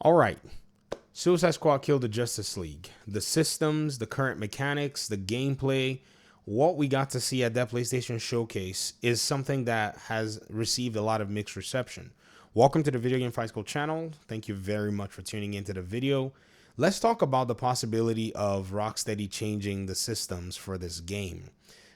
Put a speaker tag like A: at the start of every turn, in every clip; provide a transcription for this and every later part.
A: All right. Suicide Squad killed the Justice League. The systems, the current mechanics, the gameplay, what we got to see at that PlayStation showcase is something that has received a lot of mixed reception. Welcome to the Video Game Fiasco channel. Thank you very much for tuning into the video. Let's talk about the possibility of Rocksteady changing the systems for this game.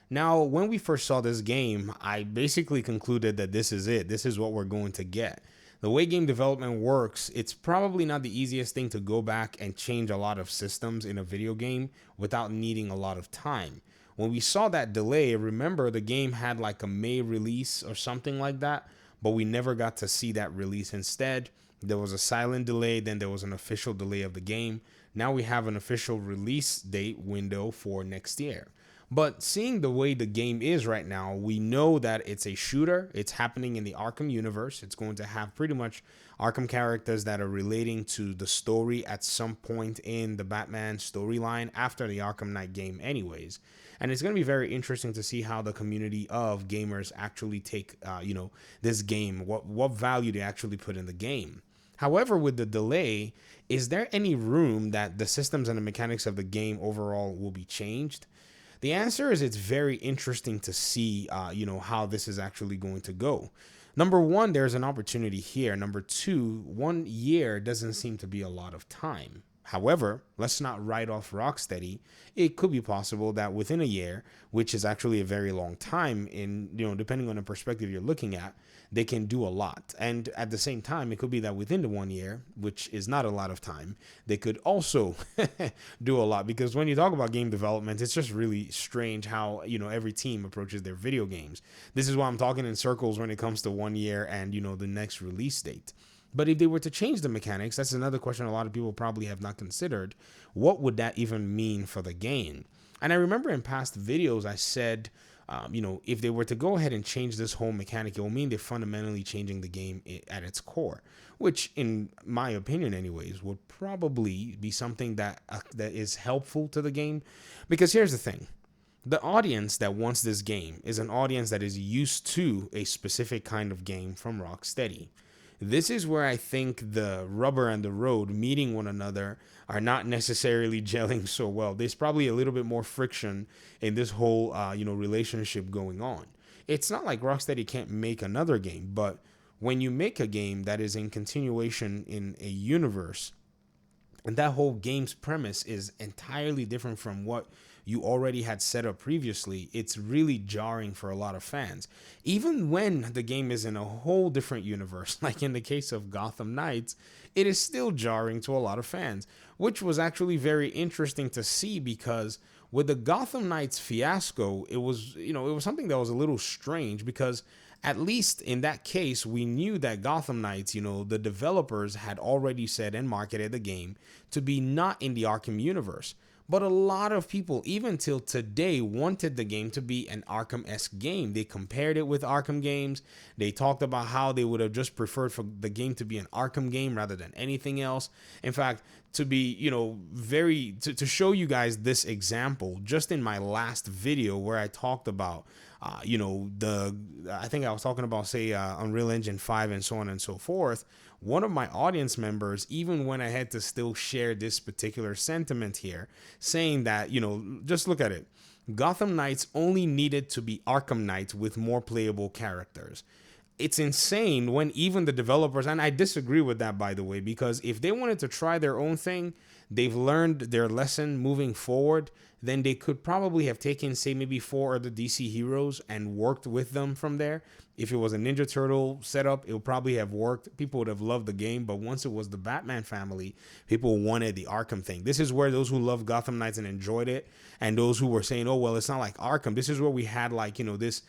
A: Now, when we first saw this game, I basically concluded that this is it. This is what we're going to get. The way game development works, it's probably not the easiest thing to go back and change a lot of systems in a video game without needing a lot of time. When we saw that delay, remember the game had like a May release or something like that, but we never got to see that release. Instead, there was a silent delay, then there was an official delay of the game. Now we have an official release date window for next year. But seeing the way the game is right now, we know that it's a shooter. It's happening in the Arkham universe. It's going to have pretty much Arkham characters that are relating to the story at some point in the Batman storyline after the Arkham Knight game anyways. And it's going to be very interesting to see how the community of gamers actually take, this game, what value they actually put in the game. However, with the delay, is there any room that the systems and the mechanics of the game overall will be changed? The answer is it's very interesting to see, how this is actually going to go. Number one, there's an opportunity here. Number two, 1 year doesn't seem to be a lot of time. However, let's not write off Rocksteady. It could be possible that within a year, which is actually a very long time depending on the perspective you're looking at, they can do a lot. And at the same time, it could be that within the 1 year, which is not a lot of time, they could also do a lot. Because when you talk about game development, it's just really strange how, every team approaches their video games. This is why I'm talking in circles when it comes to 1 year and, the next release date. But if they were to change the mechanics, that's another question a lot of people probably have not considered. What would that even mean for the game? And I remember in past videos, I said, if they were to go ahead and change this whole mechanic, it will mean they're fundamentally changing the game at its core, which in my opinion anyways, would probably be something that is helpful to the game. Because here's the thing. The audience that wants this game is an audience that is used to a specific kind of game from Rocksteady. This is where I think the rubber and the road meeting one another are not necessarily gelling so well. There's probably a little bit more friction in this whole, relationship going on. It's not like Rocksteady can't make another game, but when you make a game that is in continuation in a universe, and that whole game's premise is entirely different from what you already had set up previously, it's really jarring for a lot of fans. Even when the game is in a whole different universe, like in the case of Gotham Knights, it is still jarring to a lot of fans, which was actually very interesting to see because with the Gotham Knights fiasco, it was something that was a little strange because at least in that case, we knew that Gotham Knights, the developers had already said and marketed the game to be not in the Arkham universe. But a lot of people, even till today, wanted the game to be an Arkham-esque game. They compared it with Arkham games. They talked about how they would have just preferred for the game to be an Arkham game rather than anything else. In fact, to be, to show you guys this example, just in my last video where I talked about, I think I was talking about, say, Unreal Engine 5 and so on and so forth. One of my audience members even went ahead to still share this particular sentiment here, saying that, just look at it. Gotham Knights only needed to be Arkham Knight with more playable characters. It's insane when even the developers, and I disagree with that, by the way, because if they wanted to try their own thing, they've learned their lesson moving forward, then they could probably have taken, say, maybe 4 of the DC heroes and worked with them from there. If it was a Ninja Turtle setup, it would probably have worked. People would have loved the game, but once it was the Batman family, people wanted the Arkham thing. This is where those who love Gotham Knights and enjoyed it, and those who were saying, oh, well, it's not like Arkham, this is where we had this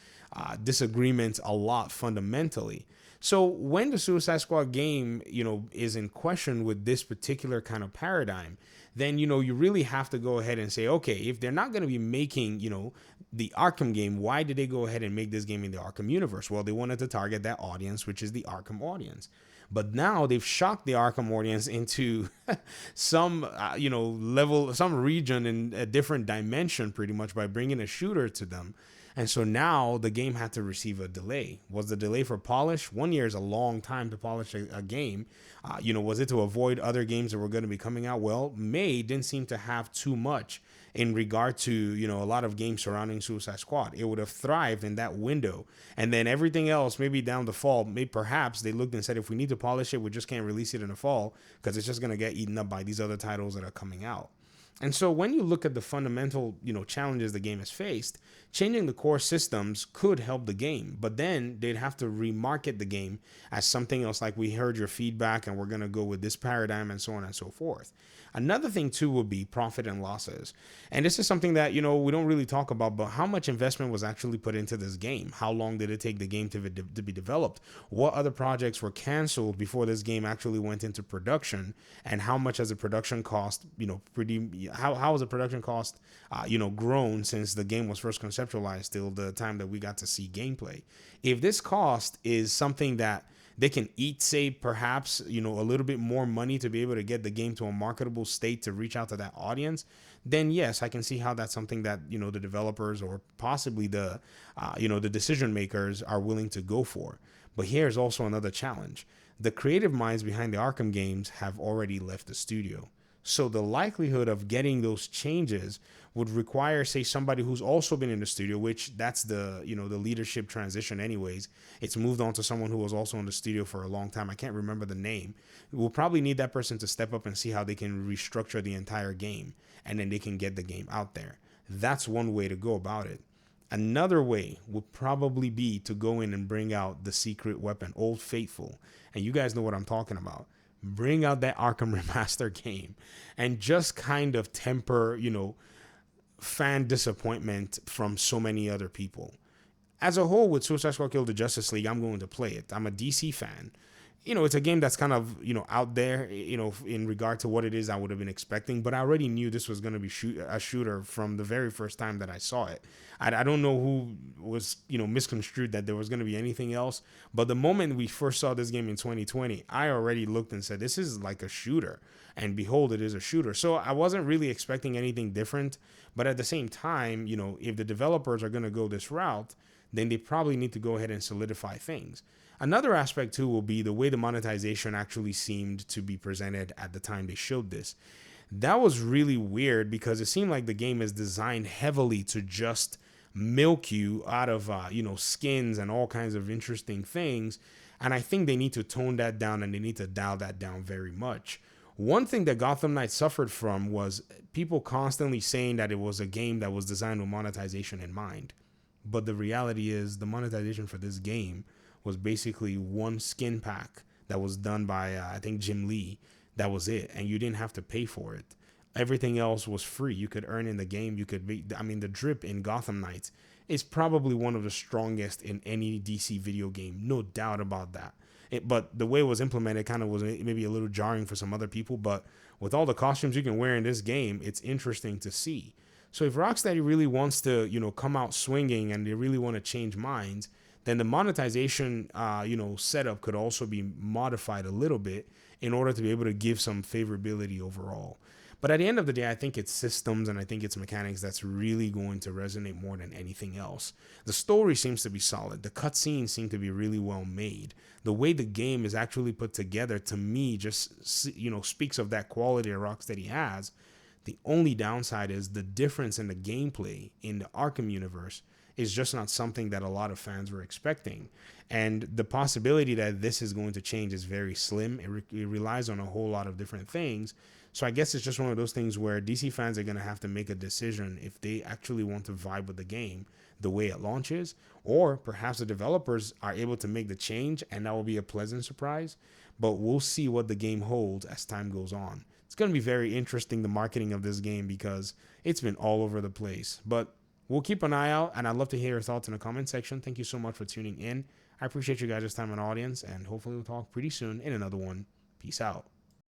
A: disagreement a lot fundamentally. So when the Suicide Squad game, is in question with this particular kind of paradigm, then, you really have to go ahead and say, okay, if they're not going to be making, the Arkham game, why did they go ahead and make this game in the Arkham universe? Well, they wanted to target that audience, which is the Arkham audience. But now they've shocked the Arkham audience into some, level, some region in a different dimension pretty much by bringing a shooter to them. And so now the game had to receive a delay. Was the delay for polish? 1 year is a long time to polish a game. Was it to avoid other games that were going to be coming out? Well, May didn't seem to have too much in regard to, a lot of games surrounding Suicide Squad. It would have thrived in that window. And then everything else, maybe down the fall, maybe perhaps they looked and said, if we need to polish it, we just can't release it in the fall because it's just going to get eaten up by these other titles that are coming out. And so when you look at the fundamental, challenges the game has faced, changing the core systems could help the game, but then they'd have to remarket the game as something else, like we heard your feedback and we're going to go with this paradigm and so on and so forth. Another thing too would be profit and losses. And this is something that, we don't really talk about, but how much investment was actually put into this game? How long did it take the game to be developed? What other projects were canceled before this game actually went into production? And how much has the production cost, how has the production cost, grown since the game was first conceptualized till the time that we got to see gameplay? If this cost is something that they can eat, say, perhaps, a little bit more money to be able to get the game to a marketable state to reach out to that audience, then yes, I can see how that's something that, the developers or possibly the decision makers are willing to go for. But here's also another challenge. The creative minds behind the Arkham games have already left the studio. So the likelihood of getting those changes would require, say, somebody who's also been in the studio, which that's the leadership transition anyways. It's moved on to someone who was also in the studio for a long time. I can't remember the name. We'll probably need that person to step up and see how they can restructure the entire game, and then they can get the game out there. That's one way to go about it. Another way would probably be to go in and bring out the secret weapon, Old Faithful. And you guys know what I'm talking about. Bring out that Arkham Remaster game and just kind of temper, fan disappointment from so many other people. As a whole, with Suicide Squad Kill the Justice League, I'm going to play it. I'm a DC fan. It's a game that's kind of, out there, in regard to what it is I would have been expecting. But I already knew this was going to be a shooter from the very first time that I saw it. I don't know who was, misconstrued that there was going to be anything else. But the moment we first saw this game in 2020, I already looked and said, this is like a shooter. And behold, it is a shooter. So I wasn't really expecting anything different. But at the same time, if the developers are going to go this route, then they probably need to go ahead and solidify things. Another aspect too will be the way the monetization actually seemed to be presented at the time they showed this. That was really weird because it seemed like the game is designed heavily to just milk you out of skins and all kinds of interesting things. And I think they need to tone that down and they need to dial that down very much. One thing that Gotham Knight suffered from was people constantly saying that it was a game that was designed with monetization in mind. But the reality is the monetization for this game was basically one skin pack that was done by, I think, Jim Lee. That was it. And you didn't have to pay for it. Everything else was free. You could earn in the game. The drip in Gotham Knights is probably one of the strongest in any DC video game. No doubt about that. But the way it was implemented kind of was maybe a little jarring for some other people. But with all the costumes you can wear in this game, it's interesting to see. So if Rocksteady really wants to, come out swinging and they really want to change minds, then the monetization, setup could also be modified a little bit in order to be able to give some favorability overall. But at the end of the day, I think it's systems and I think it's mechanics that's really going to resonate more than anything else. The story seems to be solid. The cutscenes seem to be really well made. The way the game is actually put together, to me, just, speaks of that quality that Rocksteady has. The only downside is the difference in the gameplay in the Arkham universe is just not something that a lot of fans were expecting. And the possibility that this is going to change is very slim. It relies on a whole lot of different things. So I guess it's just one of those things where DC fans are going to have to make a decision if they actually want to vibe with the game the way it launches, or perhaps the developers are able to make the change and that will be a pleasant surprise. But we'll see what the game holds as time goes on. It's going to be very interesting, the marketing of this game, because it's been all over the place. But we'll keep an eye out, and I'd love to hear your thoughts in the comment section. Thank you so much for tuning in. I appreciate you guys' time and audience, and hopefully we'll talk pretty soon in another one. Peace out.